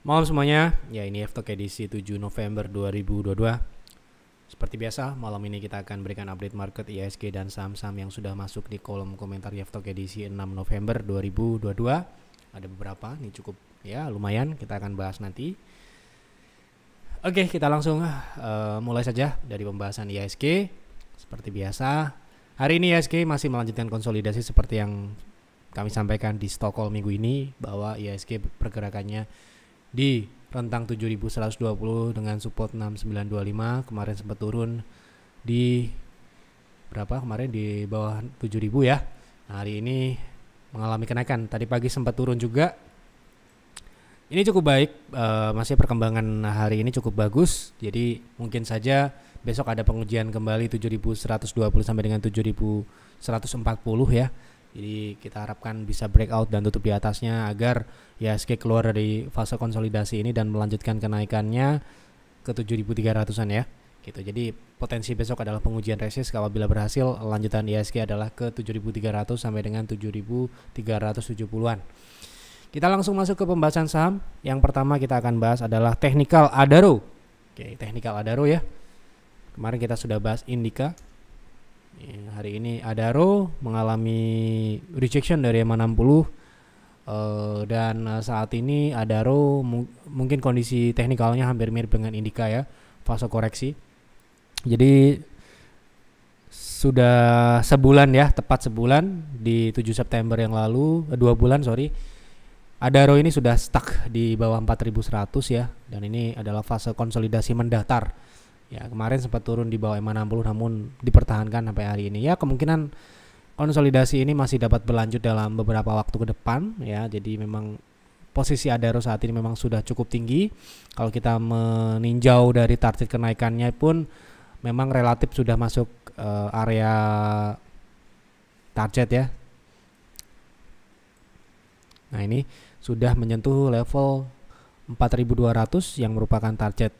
Malam semuanya, ya ini F-Talk edisi 7 November 2022. Seperti biasa, malam ini kita akan berikan update market IHSG dan saham-saham yang sudah masuk di kolom komentar F-Talk edisi 6 November 2022. Ada beberapa, ini cukup ya lumayan, kita akan bahas nanti. Oke, kita langsung mulai saja dari pembahasan IHSG. Seperti biasa, hari ini IHSG masih melanjutkan konsolidasi seperti yang kami sampaikan di Stockholm minggu ini, bahwa IHSG pergerakannya di rentang 7120 dengan support 6925. Kemarin sempat turun di berapa? Kemarin di bawah 7000 ya. Nah, hari ini mengalami kenaikan. Tadi pagi sempat turun juga. Ini cukup baik, masih perkembangan hari ini cukup bagus. Jadi mungkin saja besok ada pengujian kembali 7120 sampai dengan 7140 ya. Jadi kita harapkan bisa breakout dan tutup di atasnya agar IHSG keluar dari fase konsolidasi ini dan melanjutkan kenaikannya ke 7300-an ya. Gitu. Jadi potensi besok adalah pengujian resist. Apabila berhasil, lanjutan IHSG adalah ke 7300 sampai dengan 7370-an. Kita langsung masuk ke pembahasan saham. Yang pertama kita akan bahas adalah Technical Adaro. Oke, Technical Adaro ya. Kemarin kita sudah bahas Indica. Hari ini Adaro mengalami rejection dari EMA 60 dan saat ini Adaro mungkin kondisi teknikalnya hampir mirip dengan Indica ya, fase koreksi. Jadi sudah sebulan ya, tepat sebulan di 7 September yang lalu, 2 bulan sorry, Adaro ini sudah stuck di bawah 4100 ya, dan ini adalah fase konsolidasi mendatar. Ya, kemarin sempat turun di bawah EMA 60 namun dipertahankan sampai hari ini. Ya, kemungkinan konsolidasi ini masih dapat berlanjut dalam beberapa waktu ke depan ya. Jadi memang posisi Adaro saat ini memang sudah cukup tinggi. Kalau kita meninjau dari target kenaikannya pun memang relatif sudah masuk area target ya. Nah, ini sudah menyentuh level 4200 yang merupakan target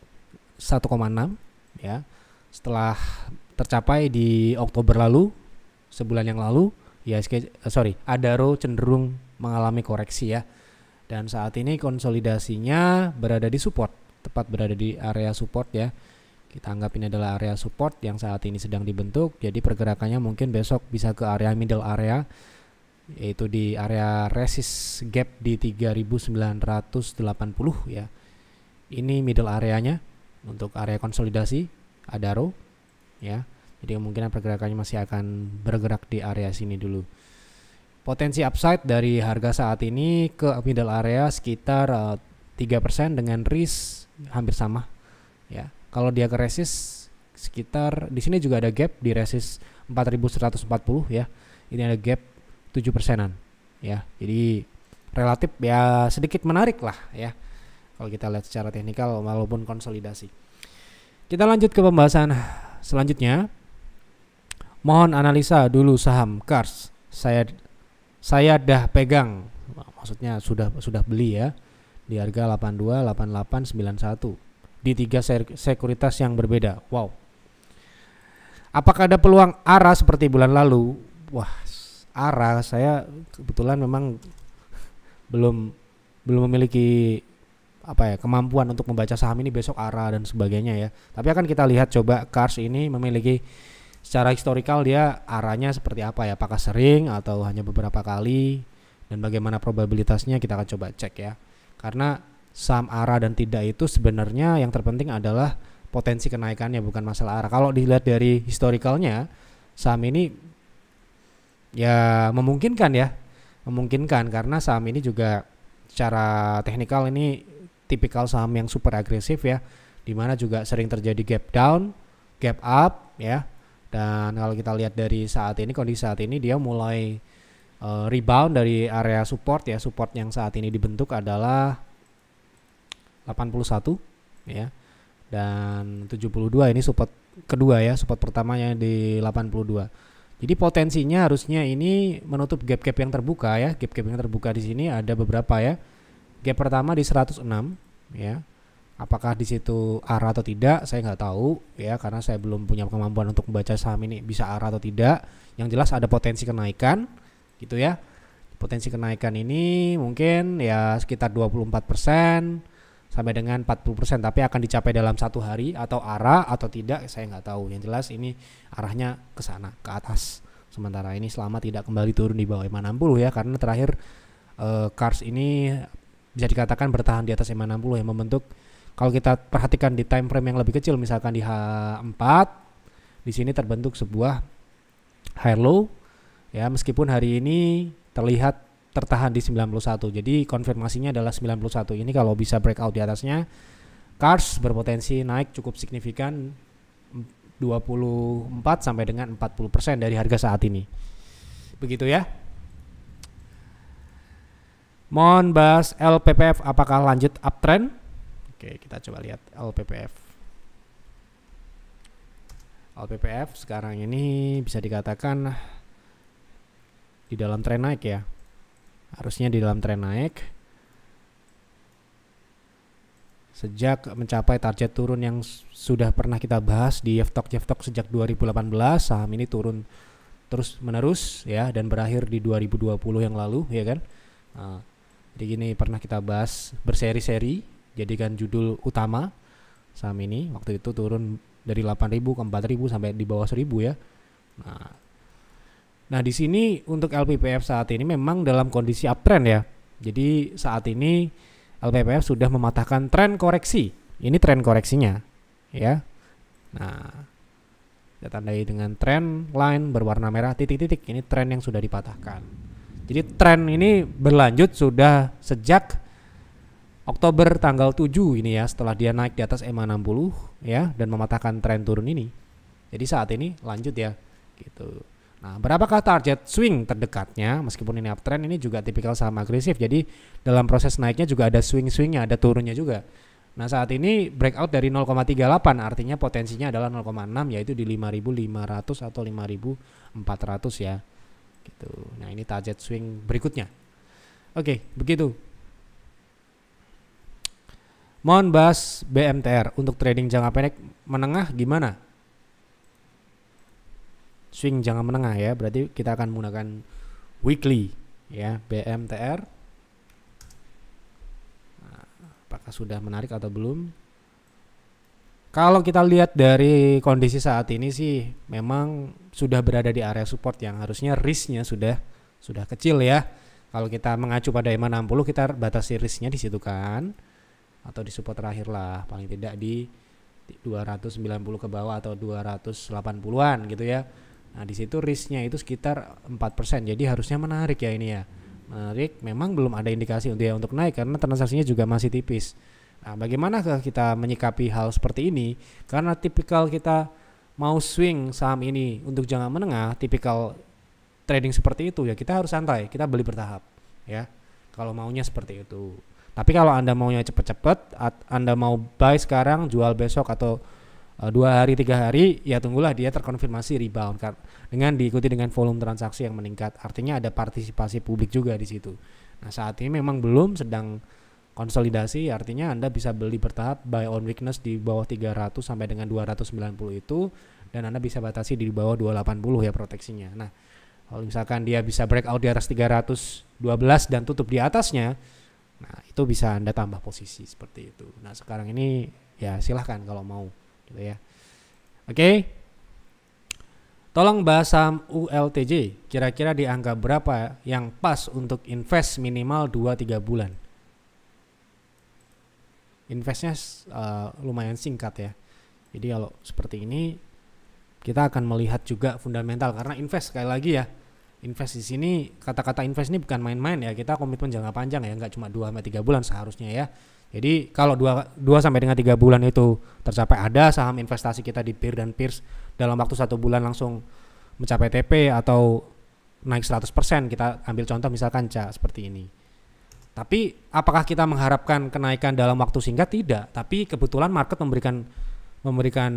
1,6 ya. Setelah tercapai di Oktober lalu, sebulan yang lalu, Adaro cenderung mengalami koreksi ya. Dan saat ini konsolidasinya berada di support, tepat berada di area support ya. Kita anggap ini adalah area support yang saat ini sedang dibentuk. Jadi pergerakannya mungkin besok bisa ke area middle area, yaitu di area resist gap di 3980 ya. Ini middle areanya untuk area konsolidasi Adaro ya. Jadi kemungkinan pergerakannya masih akan bergerak di area sini dulu. Potensi upside dari harga saat ini ke middle area sekitar 3% dengan risk hampir sama ya. Kalau dia ke resist sekitar di sini juga ada gap di resist 4140 ya. Ini ada gap 7%-an ya. Jadi relatif ya sedikit menarik lah ya kalau kita lihat secara teknikal walaupun konsolidasi. Kita lanjut ke pembahasan selanjutnya. Mohon analisa dulu saham Kars. Saya dah pegang. Maksudnya sudah beli ya di harga 82, 88, 91 di 3 sekuritas yang berbeda. Wow. Apakah ada peluang ARA seperti bulan lalu? Wah, ARA saya kebetulan memang belum memiliki kemampuan untuk membaca saham ini besok ARA dan sebagainya ya. Tapi akan kita lihat coba Kars ini memiliki secara historikal dia ARA-nya seperti apa ya. Apakah sering atau hanya beberapa kali, dan bagaimana probabilitasnya kita akan coba cek ya. Karena saham ARA dan tidak itu sebenarnya yang terpenting adalah potensi kenaikannya, bukan masalah ARA. Kalau dilihat dari historikalnya saham ini ya memungkinkan karena saham ini juga secara teknikal ini tipikal saham yang super agresif ya, dimana juga sering terjadi gap down, gap up ya. Dan kalau kita lihat dari kondisi saat ini dia mulai rebound dari area support ya. Support yang saat ini dibentuk adalah 81 ya, dan 72 ini support kedua ya. Support pertamanya di 82. Jadi potensinya harusnya ini menutup gap-gap yang terbuka ya. Gap-gap yang terbuka di sini ada beberapa ya. Gap pertama di 106 ya. Apakah di situ ARA atau tidak saya nggak tahu ya, karena saya belum punya kemampuan untuk membaca saham ini bisa ARA atau tidak. Yang jelas ada potensi kenaikan gitu ya. Potensi kenaikan ini mungkin ya sekitar 24%, sampai dengan 40%, tapi akan dicapai dalam 1 hari atau arah atau tidak saya nggak tahu. Yang jelas ini arahnya ke sana, ke atas. Sementara ini selama tidak kembali turun di bawah 560 ya, karena terakhir Kars ini bisa dikatakan bertahan di atas 560 yang membentuk, kalau kita perhatikan di time frame yang lebih kecil misalkan di H4, di sini terbentuk sebuah high low ya, meskipun hari ini terlihat tertahan di 91. Jadi konfirmasinya adalah 91 ini kalau bisa breakout di atasnya, Kars berpotensi naik cukup signifikan 24 sampai dengan 40% dari harga saat ini. Begitu ya. Mohon bahas LPPF, apakah lanjut uptrend? Oke, kita coba lihat LPPF. LPPF sekarang ini bisa dikatakan di dalam tren naik ya. Harusnya di dalam tren naik. Sejak mencapai target turun yang sudah pernah kita bahas di JFTOK sejak 2018, saham ini turun terus menerus ya, dan berakhir di 2020 yang lalu ya kan. Jadi gini, pernah kita bahas berseri-seri, jadikan judul utama saham ini. Waktu itu turun dari 8.000 ke 4.000 sampai di bawah 1.000 ya. Nah di sini untuk LPPF saat ini memang dalam kondisi uptrend ya. Jadi saat ini LPPF sudah mematahkan tren koreksi. Ini tren koreksinya ya. Nah, kita tandai dengan trend line berwarna merah titik-titik. Ini tren yang sudah dipatahkan. Jadi tren ini berlanjut sudah sejak Oktober tanggal 7 ini ya, setelah dia naik di atas EMA 60 ya dan mematahkan tren turun ini. Jadi saat ini lanjut ya gitu. Nah, berapakah target swing terdekatnya? Meskipun ini uptrend, ini juga tipikal saham agresif. Jadi dalam proses naiknya juga ada swing-swingnya, ada turunnya juga. Nah, saat ini breakout dari 0,38, artinya potensinya adalah 0,6, yaitu di 5.500 atau 5.400 ya. Gitu. Nah, ini target swing berikutnya. Oke, begitu. Mohon bahas BMTR untuk trading jangka pendek menengah gimana? Swing jangka menengah ya, berarti kita akan menggunakan weekly ya, BMTR. Nah, apakah sudah menarik atau belum? Kalau kita lihat dari kondisi saat ini sih memang sudah berada di area support yang harusnya risknya sudah kecil ya. Kalau kita mengacu pada EMA 60, kita batasi risknya di situ kan, atau di support terakhir lah, paling tidak di 290 ke bawah atau 280-an gitu ya. Nah, di situ risknya itu sekitar 4%. Jadi harusnya menarik ya ini ya. Menarik, memang belum ada indikasi untuk naik karena transaksinya juga masih tipis. Nah, bagaimana kita menyikapi hal seperti ini? Karena tipikal kita mau swing saham ini untuk jangka menengah, tipikal trading seperti itu ya, kita harus santai, kita beli bertahap ya. Kalau maunya seperti itu. Tapi kalau Anda maunya cepet-cepet, Anda mau buy sekarang, jual besok atau 2 hari 3 hari, ya tunggulah dia terkonfirmasi rebound dengan diikuti dengan volume transaksi yang meningkat. Artinya ada partisipasi publik juga di situ. Nah, saat ini memang belum, sedang konsolidasi, artinya Anda bisa beli bertahap, buy on weakness di bawah 300 sampai dengan 290 itu, dan Anda bisa batasi di bawah 280 ya proteksinya. Nah, kalau misalkan dia bisa breakout di atas 312 dan tutup di atasnya, nah itu bisa Anda tambah posisi seperti itu. Nah, sekarang ini ya silahkan kalau mau gitu ya. Oke. Tolong bahas saham ULTJ. Kira-kira di angka berapa yang pas untuk invest minimal 2-3 bulan? Investnya lumayan singkat ya. Jadi kalau seperti ini kita akan melihat juga fundamental, karena invest sekali lagi ya. Invest di sini, kata-kata invest ini bukan main-main ya. Kita komitmen jangka panjang ya, nggak cuma 2-3 bulan seharusnya ya. Jadi kalau 2 sampai dengan 3 bulan itu tercapai, ada saham investasi kita di peer dan peers dalam waktu 1 bulan langsung mencapai TP atau naik 100%, kita ambil contoh misalkan seperti ini. Tapi apakah kita mengharapkan kenaikan dalam waktu singkat? Tidak. Tapi kebetulan market memberikan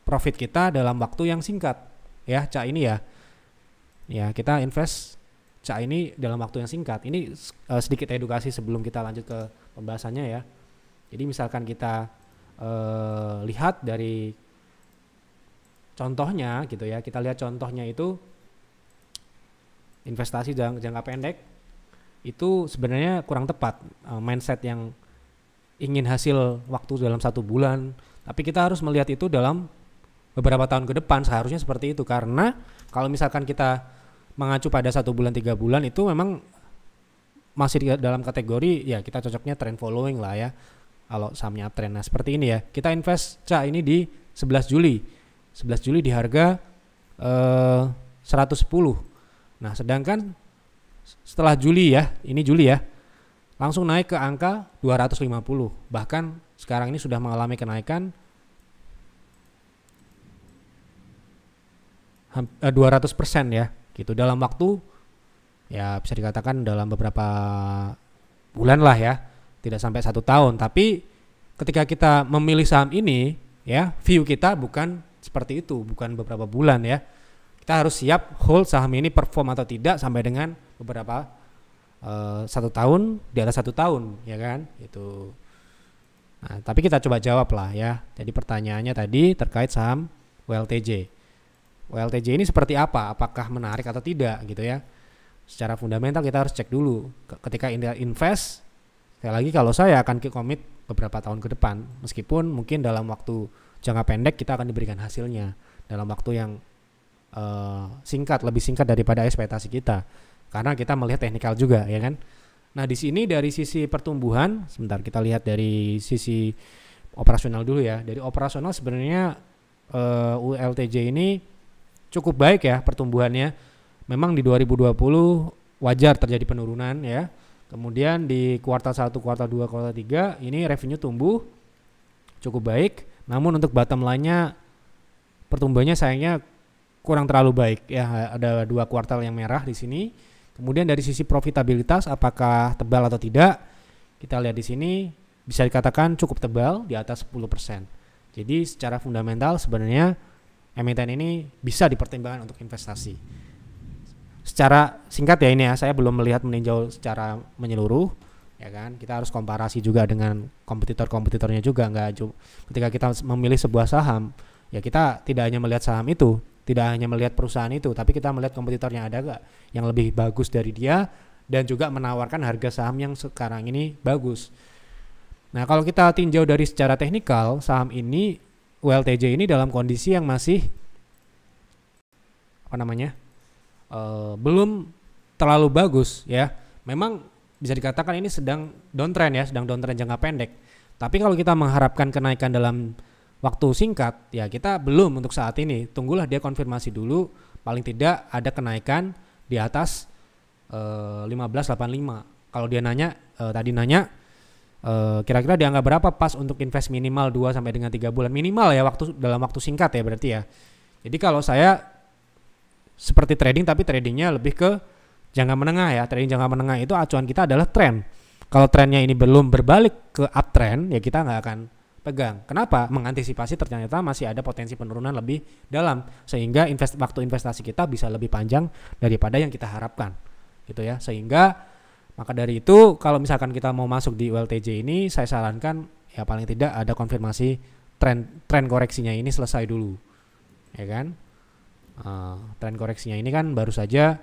profit kita dalam waktu yang singkat ya, ini ya. Ya, kita invest ini dalam waktu yang singkat. Ini sedikit edukasi sebelum kita lanjut ke pembahasannya ya. Jadi misalkan kita lihat dari contohnya gitu ya. Kita lihat contohnya itu investasi jangka pendek itu sebenarnya kurang tepat. Mindset yang ingin hasil waktu dalam 1 bulan, tapi kita harus melihat itu dalam beberapa tahun ke depan. Seharusnya seperti itu, karena kalau misalkan kita mengacu pada 1 bulan 3 bulan itu memang masih dalam kategori ya kita cocoknya trend following lah ya. Kalau sahamnya uptrend, nah seperti ini ya. Kita invest ini di 11 Juli di harga 110. Nah sedangkan setelah Juli ya, ini Juli ya, langsung naik ke angka 250. Bahkan sekarang ini sudah mengalami kenaikan 200% ya, gitu dalam waktu ya bisa dikatakan dalam beberapa bulan lah ya, tidak sampai 1 tahun. Tapi ketika kita memilih saham ini ya, view kita bukan seperti itu, bukan beberapa bulan ya. Kita harus siap hold saham ini perform atau tidak sampai dengan beberapa 1 tahun, di atas 1 tahun ya kan, itu. Nah, tapi kita coba jawab lah ya. Jadi pertanyaannya tadi terkait saham WLTJ. WLTJ ini seperti apa? Apakah menarik atau tidak gitu ya? Secara fundamental kita harus cek dulu. Ketika invest, sekali lagi kalau saya akan komit beberapa tahun ke depan, meskipun mungkin dalam waktu jangka pendek kita akan diberikan hasilnya dalam waktu yang singkat, lebih singkat daripada ekspektasi kita. Karena kita melihat teknikal juga ya kan. Nah di sini dari sisi pertumbuhan, sebentar kita lihat dari sisi operasional dulu ya. Dari operasional sebenarnya ULTJ ini cukup baik ya pertumbuhannya. Memang di 2020 wajar terjadi penurunan ya. Kemudian di kuartal 1, kuartal 2, kuartal 3 ini revenue tumbuh cukup baik. Namun untuk bottom line-nya pertumbuhannya sayangnya kurang terlalu baik ya. Ada 2 kuartal yang merah di sini. Kemudian dari sisi profitabilitas apakah tebal atau tidak? Kita lihat di sini bisa dikatakan cukup tebal di atas 10%. Jadi secara fundamental sebenarnya emiten ini bisa dipertimbangkan untuk investasi. Secara singkat ya ini ya, saya belum melihat meninjau secara menyeluruh ya kan. Kita harus komparasi juga dengan kompetitor-kompetitornya juga. Ketika kita memilih sebuah saham ya kita tidak hanya melihat saham itu, tidak hanya melihat perusahaan itu, tapi kita melihat kompetitornya ada gak yang lebih bagus dari dia dan juga menawarkan harga saham yang sekarang ini bagus. Nah kalau kita tinjau dari secara teknikal, saham ini ULTJ ini dalam kondisi yang masih belum terlalu bagus ya. Memang bisa dikatakan ini sedang downtrend ya, sedang downtrend jangka pendek. Tapi kalau kita mengharapkan kenaikan dalam waktu singkat ya kita belum untuk saat ini. Tunggulah dia konfirmasi dulu, paling tidak ada kenaikan di atas 1585. Kalau dia nanya tadi kira-kira dianggap berapa pas untuk invest minimal 2 sampai dengan 3 bulan minimal ya, dalam waktu singkat ya berarti ya. Jadi kalau saya seperti trading, tapi tradingnya lebih ke jangka menengah ya. Trading jangka menengah itu acuan kita adalah tren. Kalau trennya ini belum berbalik ke uptrend ya kita nggak akan pegang. Kenapa? Mengantisipasi ternyata masih ada potensi penurunan lebih dalam, sehingga waktu investasi kita bisa lebih panjang daripada yang kita harapkan gitu ya. Sehingga maka dari itu kalau misalkan kita mau masuk di ULTJ ini, saya sarankan ya paling tidak ada konfirmasi tren koreksinya ini selesai dulu ya kan. Tren koreksinya ini kan baru saja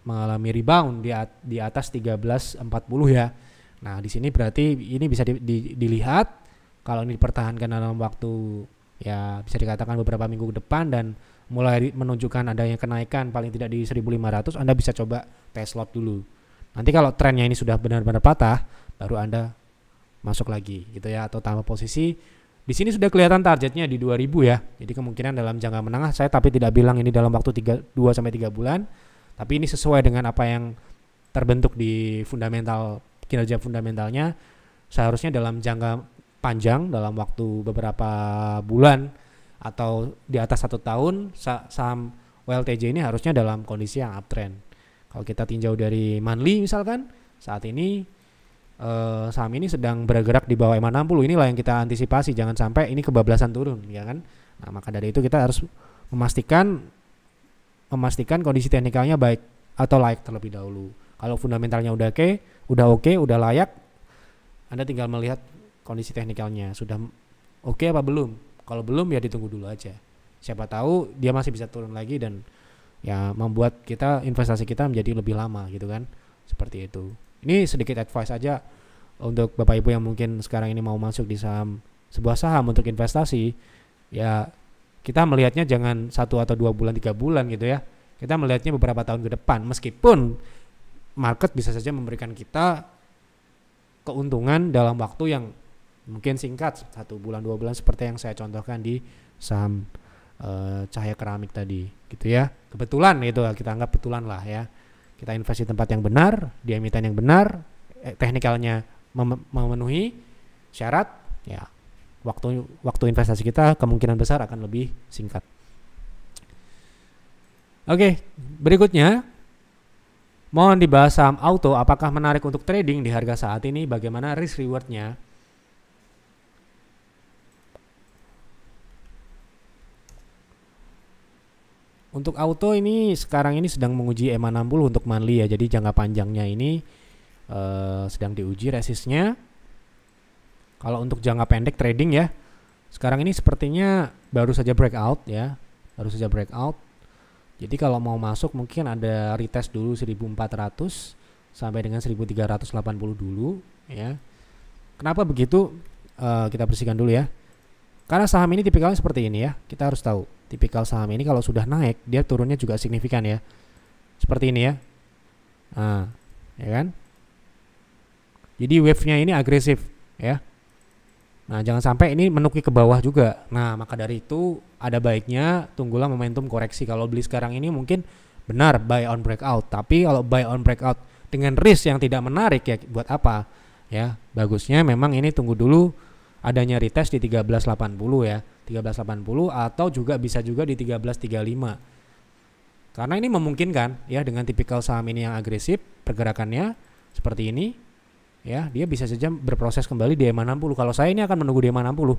mengalami rebound di atas 1340 ya. Nah di sini berarti ini bisa dilihat kalau ini dipertahankan dalam waktu ya bisa dikatakan beberapa minggu ke depan dan mulai menunjukkan adanya kenaikan paling tidak di 1500, Anda bisa coba test lot dulu. Nanti kalau trennya ini sudah benar-benar patah, baru Anda masuk lagi gitu ya, atau tambah posisi. Di sini sudah kelihatan targetnya di 2000 ya. Jadi kemungkinan dalam jangka menengah, saya tapi tidak bilang ini dalam waktu 2 sampai 3 bulan, tapi ini sesuai dengan apa yang terbentuk di fundamental, kinerja fundamentalnya. Seharusnya dalam jangka panjang, dalam waktu beberapa bulan atau di atas 1 tahun, saham WLTJ ini harusnya dalam kondisi yang uptrend. Kalau kita tinjau dari monthly misalkan, saat ini saham ini sedang bergerak di bawah 60. Inilah yang kita antisipasi, jangan sampai ini kebablasan turun ya kan. Nah maka dari itu kita harus memastikan kondisi teknikalnya baik atau layak terlebih dahulu. Kalau fundamentalnya udah oke, udah layak, Anda tinggal melihat kondisi teknikalnya sudah oke apa belum. Kalau belum ya ditunggu dulu aja. Siapa tahu dia masih bisa turun lagi dan ya membuat investasi kita menjadi lebih lama gitu kan. Seperti itu. Ini sedikit advice aja untuk Bapak Ibu yang mungkin sekarang ini mau masuk di sebuah saham untuk investasi, ya kita melihatnya jangan 1 atau 2 bulan 3 bulan gitu ya. Kita melihatnya beberapa tahun ke depan, meskipun market bisa saja memberikan kita keuntungan dalam waktu yang mungkin singkat, 1 bulan 2 bulan, seperti yang saya contohkan di saham Cahaya Keramik tadi gitu ya. Kebetulan itu kita anggap betulan lah ya. Kita investasi tempat yang benar, di emiten yang benar, teknikalnya memenuhi syarat, ya waktu investasi kita kemungkinan besar akan lebih singkat. Oke, berikutnya mohon dibahas saham auto, apakah menarik untuk trading di harga saat ini, bagaimana risk rewardnya. Untuk auto ini sekarang ini sedang menguji EMA 60 untuk monthly ya, jadi jangka panjangnya ini sedang diuji resistnya. Kalau untuk jangka pendek trading ya, sekarang ini sepertinya baru saja breakout ya, baru saja breakout. Jadi kalau mau masuk mungkin ada retest dulu 1400 sampai dengan 1380 dulu ya. Kenapa begitu? Kita bersihkan dulu ya. Karena saham ini tipikalnya seperti ini ya. Kita harus tahu, tipikal saham ini kalau sudah naik, dia turunnya juga signifikan ya. Seperti ini ya. Nah, ya kan? Jadi wave-nya ini agresif ya. Nah, jangan sampai ini menuki ke bawah juga. Nah, maka dari itu ada baiknya tunggulah momentum koreksi. Kalau beli sekarang ini mungkin benar buy on breakout, tapi kalau buy on breakout dengan risk yang tidak menarik ya buat apa? Ya, bagusnya memang ini tunggu dulu adanya retest di 1380 ya. 1380 atau juga bisa juga di 1335. Karena ini memungkinkan ya, dengan tipikal saham ini yang agresif pergerakannya seperti ini. Ya, dia bisa saja berproses kembali di EMA 60. Kalau saya ini akan menunggu di EMA 60.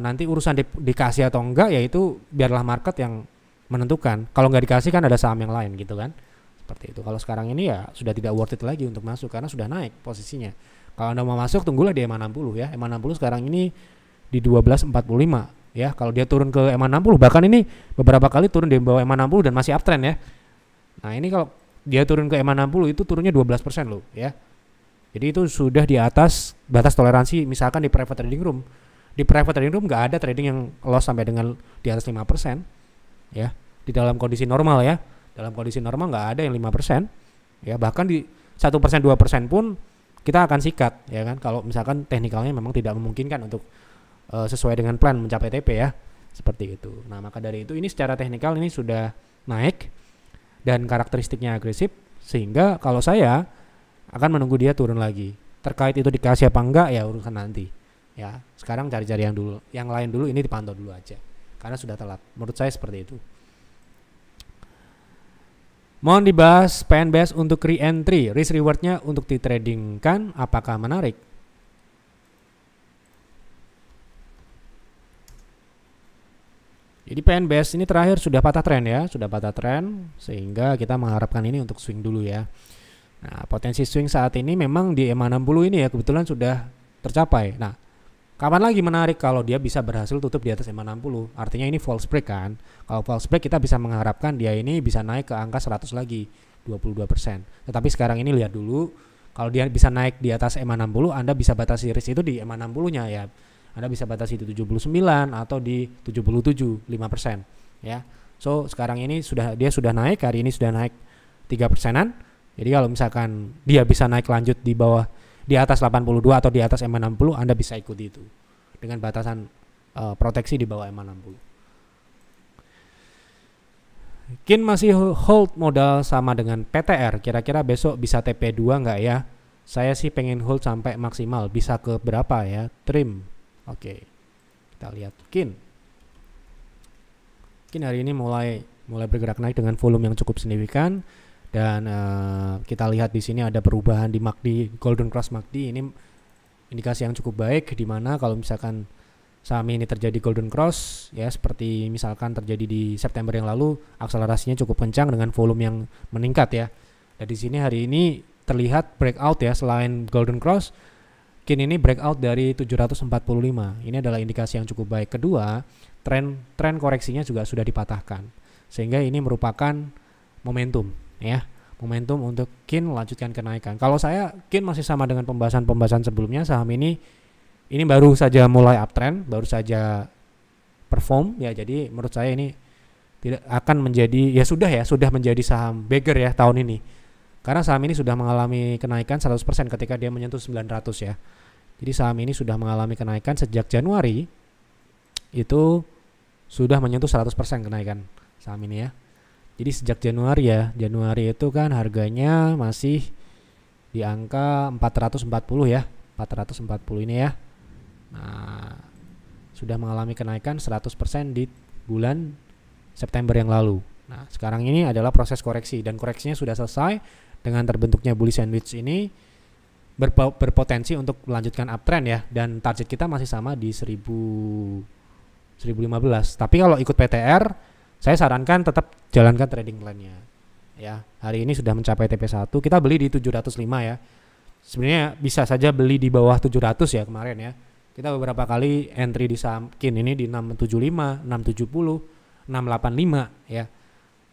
Nanti urusan dikasih atau enggak ya itu biarlah market yang menentukan. Kalau nggak dikasih kan ada saham yang lain gitu kan. Seperti itu. Kalau sekarang ini ya sudah tidak worth it lagi untuk masuk karena sudah naik posisinya. Kalau Anda mau masuk tunggulah di EMA 60 ya. EMA 60 sekarang ini di 1245 ya. Kalau dia turun ke EMA 60, bahkan ini beberapa kali turun di bawah EMA 60 dan masih uptrend ya. Nah, ini kalau dia turun ke EMA 60 itu turunnya 12% loh ya. Jadi itu sudah di atas batas toleransi. Misalkan di private trading room. Di private trading room nggak ada trading yang loss sampai dengan di atas 5%. Ya, di dalam kondisi normal ya. Dalam kondisi normal nggak ada yang 5%. Ya, bahkan di 1% 2% pun kita akan sikat ya kan. Kalau misalkan teknikalnya memang tidak memungkinkan untuk sesuai dengan plan mencapai TP ya. Seperti itu. Nah, maka dari itu ini secara teknikal ini sudah naik dan karakteristiknya agresif, sehingga kalau saya akan menunggu dia turun lagi. Terkait itu dikasih apa enggak ya urusan nanti. Ya, sekarang cari-cari yang lain dulu, ini dipantau dulu aja. Karena sudah telat. Menurut saya seperti itu. Mohon dibahas PNBS untuk re-entry, risk rewardnya untuk ditradingkan apakah menarik? Jadi PNBS ini terakhir sudah patah tren ya, sudah patah tren, sehingga kita mengharapkan ini untuk swing dulu ya. Nah, potensi swing saat ini memang di EMA 60 ini ya kebetulan sudah tercapai. Nah, kapan lagi menarik kalau dia bisa berhasil tutup di atas EMA 60? Artinya ini false break kan. Kalau false break kita bisa mengharapkan dia ini bisa naik ke angka 100 lagi, 22%. Tetapi sekarang ini lihat dulu, kalau dia bisa naik di atas EMA 60, Anda bisa batasi risk itu di EMA 60-nya ya. Anda bisa batasi di 79 atau di 77, 5% ya. So, sekarang ini dia sudah naik, hari ini sudah naik 3%-an. Jadi kalau misalkan dia bisa naik lanjut di bawah, di atas 82 atau di atas EMA 60, Anda bisa ikuti itu dengan batasan proteksi di bawah EMA 60. KIN masih hold modal sama dengan PTR. Kira-kira besok bisa TP2 nggak ya? Saya sih pengen hold sampai maksimal. Bisa ke berapa ya? Trim. Oke. Kita lihat KIN. KIN hari ini mulai bergerak naik dengan volume yang cukup signifikan. Dan kita lihat di sini ada perubahan di MACD, Golden Cross MACD. Ini indikasi yang cukup baik, di mana kalau misalkan saham ini terjadi Golden Cross ya, seperti misalkan terjadi di September yang lalu, akselerasinya cukup kencang dengan volume yang meningkat ya. Dan di sini hari ini terlihat breakout ya, selain Golden Cross, KIN ini breakout dari 745. Ini adalah indikasi yang cukup baik. Kedua, tren koreksinya juga sudah dipatahkan, sehingga ini merupakan momentum ya, momentum untuk KIN melanjutkan kenaikan. Kalau saya KIN masih sama dengan pembahasan sebelumnya, saham ini baru saja mulai uptrend, baru saja perform ya. Jadi menurut saya ini tidak akan menjadi sudah menjadi saham beggar ya tahun ini. Karena saham ini sudah mengalami kenaikan 100% ketika dia menyentuh 900 ya. Jadi saham ini sudah mengalami kenaikan sejak Januari, itu sudah menyentuh 100% kenaikan saham ini ya. Jadi sejak Januari itu kan harganya masih di angka 440 ya, 440 ini ya. Nah, sudah mengalami kenaikan 100% di bulan September yang lalu. Nah, sekarang ini adalah proses koreksi, dan koreksinya sudah selesai dengan terbentuknya bullish sandwich ini, berpotensi untuk melanjutkan uptrend ya, dan target kita masih sama di 1015. Tapi kalau ikut PTR, saya sarankan tetap jalankan trading plan-nya. Ya, hari ini sudah mencapai TP1, kita beli di 705 ya. Sebenarnya bisa saja beli di bawah 700 ya kemarin ya. Kita beberapa kali entry di saham KIN ini di 675, 670, 685 ya.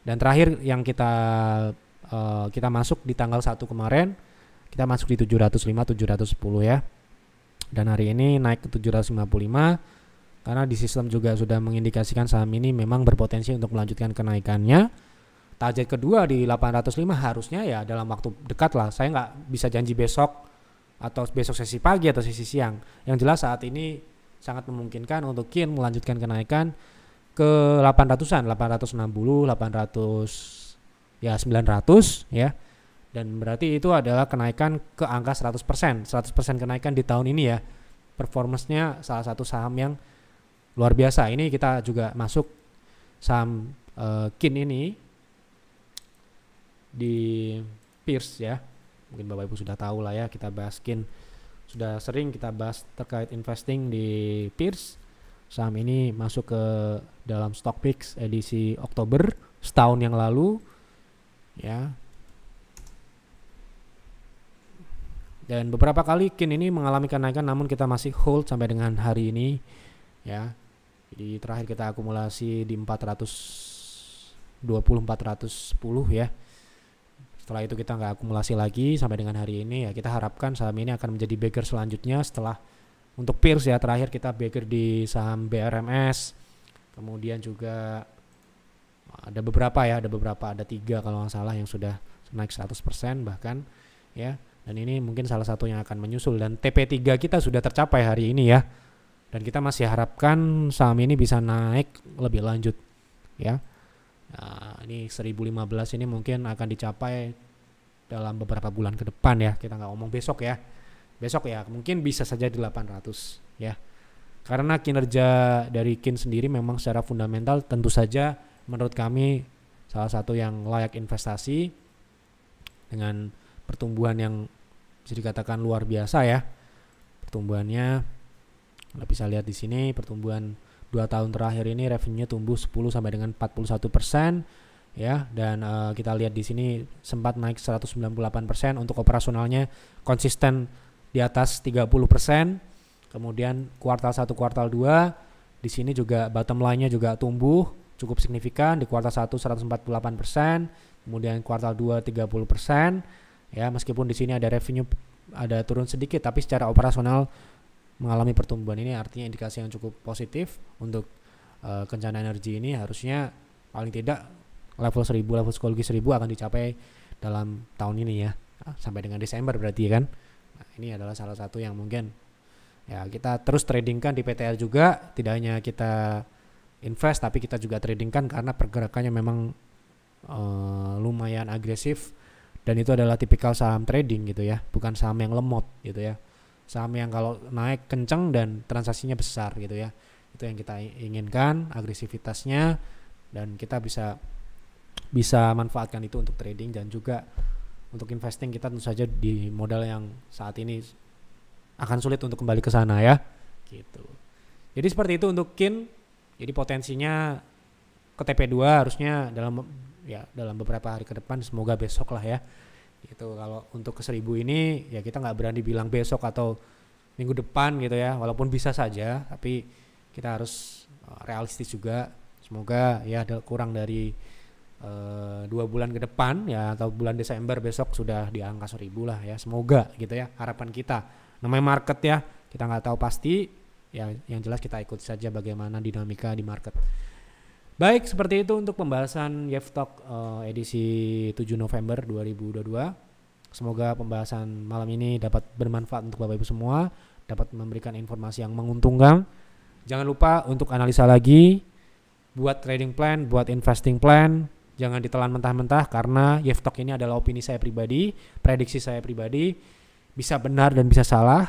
Dan terakhir yang kita masuk di tanggal 1 kemarin, kita masuk di 705, 710 ya. Dan hari ini naik ke 755 karena di sistem juga sudah mengindikasikan saham ini memang berpotensi untuk melanjutkan kenaikannya. Target kedua di 805 harusnya ya dalam waktu dekat lah. Saya nggak bisa janji besok atau besok sesi pagi atau sesi siang. Yang jelas saat ini sangat memungkinkan untuk KIN melanjutkan kenaikan ke 800-an, 860, 800 ya 900 ya. Dan berarti itu adalah kenaikan ke angka 100%. 100% kenaikan di tahun ini ya. Performance-nya salah satu saham yang luar biasa. Ini kita juga masuk saham KIN ini di Pierce ya. Mungkin Bapak Ibu sudah tahu lah ya, kita bahas KIN sudah sering kita bahas terkait investing di Pierce. Saham ini masuk ke dalam Stockpicks edisi Oktober setahun yang lalu ya. Dan beberapa kali KIN ini mengalami kenaikan, namun kita masih hold sampai dengan hari ini ya. Jadi terakhir kita akumulasi di 420, 410 ya. Setelah itu kita nggak akumulasi lagi sampai dengan hari ini ya. Kita harapkan saham ini akan menjadi bagger selanjutnya setelah untuk Pierce ya. Terakhir kita bagger di saham BRMS. Kemudian juga ada beberapa, ada 3 kalau nggak salah yang sudah naik 100% bahkan ya. Dan ini mungkin salah satu yang akan menyusul, dan TP3 kita sudah tercapai hari ini ya. Dan kita masih harapkan saham ini bisa naik lebih lanjut ya. Nah, ini 1015 ini mungkin akan dicapai dalam beberapa bulan ke depan ya. Kita nggak ngomong besok ya. Besok ya mungkin bisa saja di 800 ya. Karena kinerja dari KIN sendiri memang secara fundamental tentu saja menurut kami salah satu yang layak investasi, dengan pertumbuhan yang bisa dikatakan luar biasa ya. Pertumbuhannya Anda bisa lihat di sini, pertumbuhan 2 tahun terakhir ini revenue tumbuh 10 sampai dengan 41% ya, dan kita lihat di sini sempat naik 198%. Untuk operasionalnya konsisten di atas 30%. Kemudian kuartal 1, kuartal 2 di sini juga bottom line-nya juga tumbuh cukup signifikan. Di kuartal 1 148%, kemudian kuartal 2 30% ya. Meskipun di sini ada revenue ada turun sedikit, tapi secara operasional mengalami pertumbuhan. Ini artinya indikasi yang cukup positif untuk Kencana Energi ini. Harusnya paling tidak level psikologi 1000 akan dicapai dalam tahun ini ya, sampai dengan Desember berarti kan. Nah, ini adalah salah satu yang mungkin ya kita terus tradingkan di PTR juga. Tidak hanya kita invest, tapi kita juga tradingkan karena pergerakannya memang lumayan agresif, dan itu adalah tipikal saham trading gitu ya, bukan saham yang lemot gitu ya. Saham yang kalau naik kenceng dan transaksinya besar gitu ya. Itu yang kita inginkan, agresivitasnya, dan kita bisa manfaatkan itu untuk trading. Dan juga untuk investing kita tentu saja di modal yang saat ini akan sulit untuk kembali ke sana ya gitu. Jadi seperti itu untuk KIN. Jadi potensinya ke TP2 harusnya dalam beberapa hari ke depan, semoga besok lah ya. Itu kalau untuk ke 1000 ini ya kita nggak berani bilang besok atau minggu depan gitu ya, walaupun bisa saja, tapi kita harus realistis juga. Semoga ya kurang dari 2 bulan ke depan ya, atau bulan Desember besok sudah di angka 1000 lah ya, semoga gitu ya, harapan kita. Namanya market ya, kita nggak tahu pasti ya, yang jelas kita ikut saja bagaimana dinamika di market. Baik, seperti itu untuk pembahasan Yev Talk edisi 7 November 2022. Semoga pembahasan malam ini dapat bermanfaat untuk Bapak Ibu semua, dapat memberikan informasi yang menguntungkan. Jangan lupa untuk analisa lagi, buat trading plan, buat investing plan. Jangan ditelan mentah-mentah, karena Yev Talk ini adalah opini saya pribadi, prediksi saya pribadi, bisa benar dan bisa salah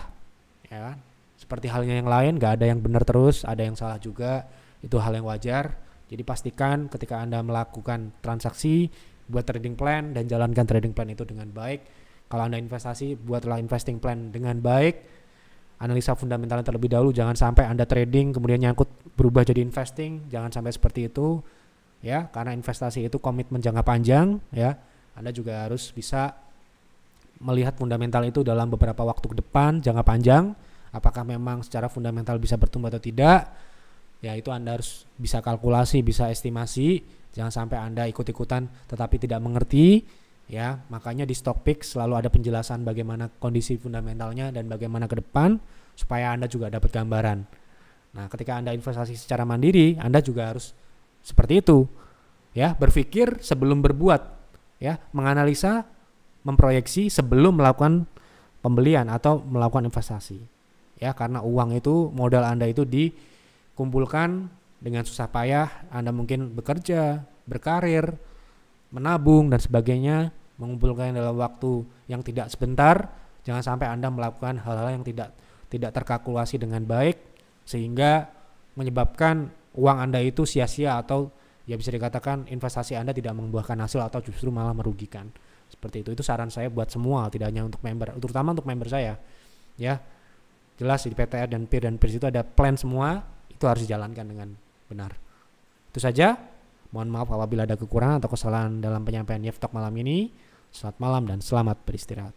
ya. Seperti halnya yang lain, gak ada yang benar terus, ada yang salah juga, itu hal yang wajar. Jadi pastikan ketika Anda melakukan transaksi, buat trading plan dan jalankan trading plan itu dengan baik. Kalau Anda investasi, buatlah investing plan dengan baik. Analisa fundamentalnya terlebih dahulu, jangan sampai Anda trading kemudian nyangkut berubah jadi investing, jangan sampai seperti itu ya, karena investasi itu komitmen jangka panjang ya. Anda juga harus bisa melihat fundamental itu dalam beberapa waktu ke depan, jangka panjang, apakah memang secara fundamental bisa bertumbuh atau tidak. Ya itu Anda harus bisa kalkulasi, bisa estimasi. Jangan sampai Anda ikut-ikutan tetapi tidak mengerti ya. Makanya di Stockpicks selalu ada penjelasan bagaimana kondisi fundamentalnya dan bagaimana ke depan, supaya Anda juga dapat gambaran. Nah, ketika Anda investasi secara mandiri, Anda juga harus seperti itu ya, berpikir sebelum berbuat ya, menganalisa, memproyeksi sebelum melakukan pembelian atau melakukan investasi ya. Karena uang itu, modal Anda itu kumpulkan dengan susah payah. Anda mungkin bekerja, berkarir, menabung dan sebagainya, mengumpulkan dalam waktu yang tidak sebentar. Jangan sampai Anda melakukan hal-hal yang tidak terkalkulasi dengan baik, sehingga menyebabkan uang Anda itu sia-sia, atau ya bisa dikatakan investasi Anda tidak membuahkan hasil atau justru malah merugikan. Seperti itu saran saya buat semua, tidak hanya untuk member, terutama untuk member saya ya. Jelas di PTR dan PIRS itu ada plan semua, itu harus dijalankan dengan benar. Itu saja. Mohon maaf apabila ada kekurangan atau kesalahan dalam penyampaian Yev Talk malam ini. Selamat malam dan selamat beristirahat.